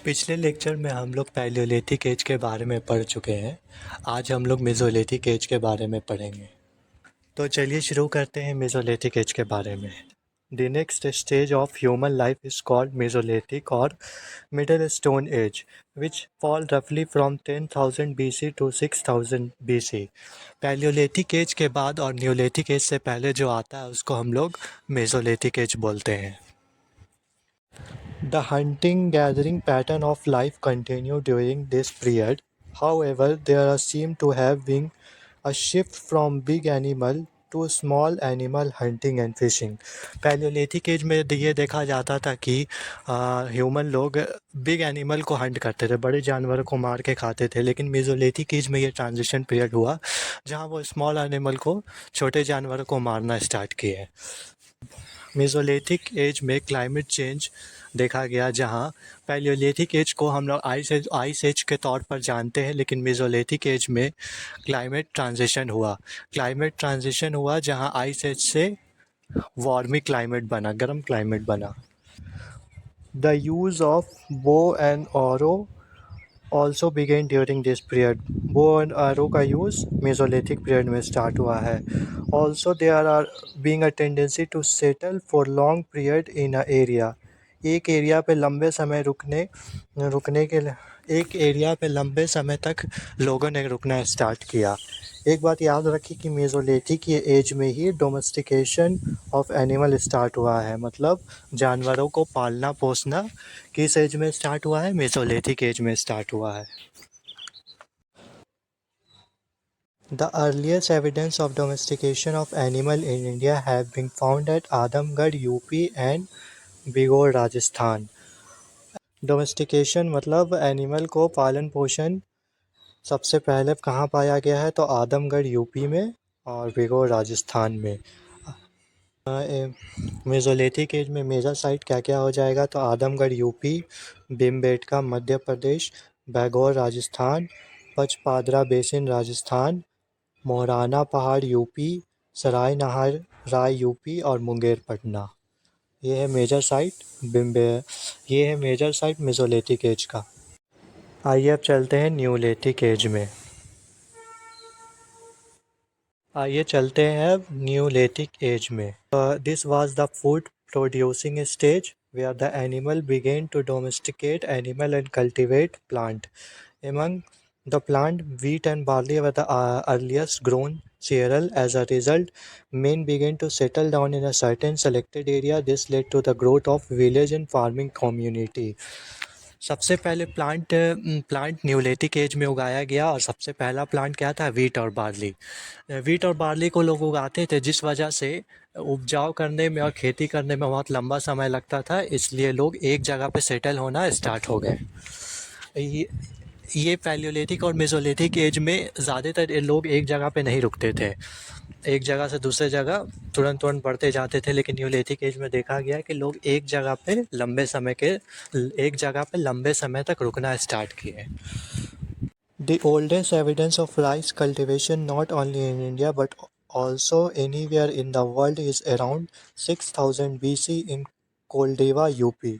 पिछले लेक्चर में हम लोग पैलियोलिथिक एज के बारे में पढ़ चुके हैं। आज हम लोग मेसोलिथिक एज के बारे में पढ़ेंगे। तो चलिए शुरू करते हैं मेसोलिथिक एज के बारे में। The next stage of human life is called Mesolithic और middle stone age which fall रफली from 10,000 BC to 6,000 BC। Palaeolithic age के बाद और न्यूलिथिक एज से पहले जो आता है उसको हम लोग मेसोलिथिक एज बोलते हैं। The hunting-gathering pattern of life continued during this period. However, there seemed to have been a shift from big animal to small animal hunting and fishing. Palaeolithic age में ये देखा जाता था कि ह्यूमन लोग big animal को Hunt करते थे, बड़े जानवरों को मार के खाते थे। लेकिन मेसोलिथिक एज में ये ट्रांजिशन पीरियड हुआ जहाँ वो स्मॉल एनिमल को, छोटे जानवरों को मारना स्टार्ट किए। मेसोलिथिक एज में क्लाइमेट चेंज देखा गया, जहाँ पैलियोलिथिक एज को हम लोग आइस एज के तौर पर जानते हैं, लेकिन मेसोलिथिक एज में क्लाइमेट ट्रांजिशन हुआ जहाँ आइस एज से वार्मी क्लाइमेट बना, गर्म क्लाइमेट बना। The use of bow and arrow also began during this period. Bow and arrow का यूज़ मेसोलिथिक पीरियड में स्टार्ट हुआ है। Also there are being a tendency to settle for long period in a area. एक area पे लंबे समय रुकने के एक एरिया पे लंबे समय तक लोगों ने रुकना स्टार्ट किया। एक बात याद रखिए कि मेसोलिथिक ये एज में ही डोमेस्टिकेशन ऑफ एनिमल स्टार्ट हुआ है, मतलब जानवरों को पालना पोसना किस एज में स्टार्ट हुआ है? मेसोलिथिक एज में स्टार्ट हुआ है। The earliest evidence of domestication of animal in India have been found at Adamgarh, UP and Bagor Rajasthan. Domestication मतलब एनिमल को पालन पोषण सबसे पहले कहाँ पाया गया है? तो आदमगढ़ यूपी में और बिगोर राजस्थान में। मेसोलिथिक एज में मेजर साइट क्या क्या हो जाएगा? तो आदमगढ़ यूपी, भीमबेटका मध्य प्रदेश, बिगोर राजस्थान, पचपादरा बेसिन राजस्थान, मोहराना पहाड़ यूपी, सराय नहर राय यूपी और मुंगेर पटना। ये है मेजर साइट मेसोलिथिक एज का। आइए अब चलते हैं न्यूलिथिक एज में। न्यूलिथिक एज में this was the food producing stage where the animal began to domesticate animal and cultivate plant. Among the plant, wheat and barley were the earliest grown cereal. As a result, men began to settle down in a certain selected area. This led to the growth of village and farming community. सबसे पहले plant neolithic age में उगाया गया और सबसे पहला plant क्या था? वीट और बार्ली को लोग उगाते थे, जिस वजह से उपजाऊ करने में और खेती करने में बहुत लंबा समय लगता था, इसलिए लोग एक जगह पे सेटल होना स्टार्ट हो गए। ये पैलियोलिथिक और मेसोलिथिक एज में ज़्यादातर लोग एक जगह पे नहीं रुकते थे, एक जगह से दूसरे जगह तुरंत बढ़ते जाते थे। लेकिन न्यूलिथिक एज में देखा गया कि लोग एक जगह पे लंबे समय तक रुकना स्टार्ट किए। The oldest evidence of rice cultivation not only in India but also anywhere in the world is around 6000 BC in Koldihwa UP.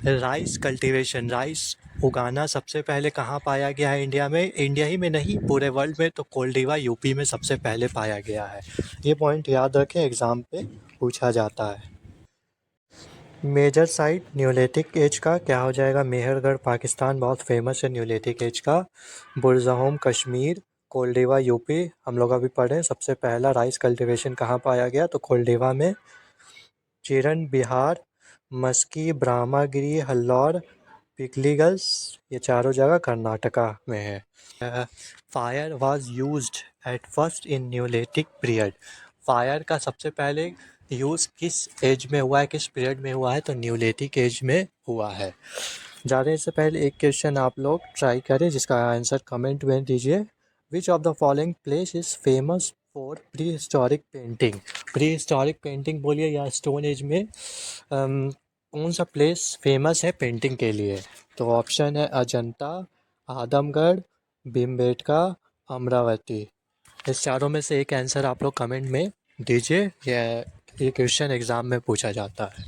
Rice उगाना सबसे पहले कहाँ पाया गया है इंडिया में? इंडिया ही में नहीं, पूरे वर्ल्ड में तो कोलडेवा यूपी में सबसे पहले पाया गया है। ये पॉइंट याद रखें, एग्ज़ाम पे पूछा जाता है। मेजर साइट न्यूलिथिक एज का क्या हो जाएगा? मेहरगढ़ पाकिस्तान बहुत फेमस है न्यूलिथिक एज का। बुरज़होम कश्मीर, कोलडेवा यूपी हम लोग अभी पढ़े। सबसे पहला राइस कल्टीवेशन कहाँ पाया गया? तो कोलडेवा में। चिरन बिहार, मस्की, ब्रह्मागिरी, हल्लौर, पिकलीगल्स ये चारों जगह कर्नाटका में है। Fire was used at first in Neolithic period. Fire का सबसे पहले यूज़ किस एज में हुआ है, किस पीरियड में हुआ है? तो न्यूलिथिक एज में हुआ है। जाने से पहले एक क्वेश्चन आप लोग ट्राई करें, जिसका आंसर कमेंट में दीजिए। Which of the following place is famous for pre historic painting बोलिए, या स्टोन एज में कौन सा प्लेस फेमस है पेंटिंग के लिए? तो ऑप्शन है अजंता, आदमगढ़, भीमबेटका, अमरावती। इस चारों में से एक आंसर आप लोग कमेंट में दीजिए। ये क्वेश्चन एग्ज़ाम में पूछा जाता है।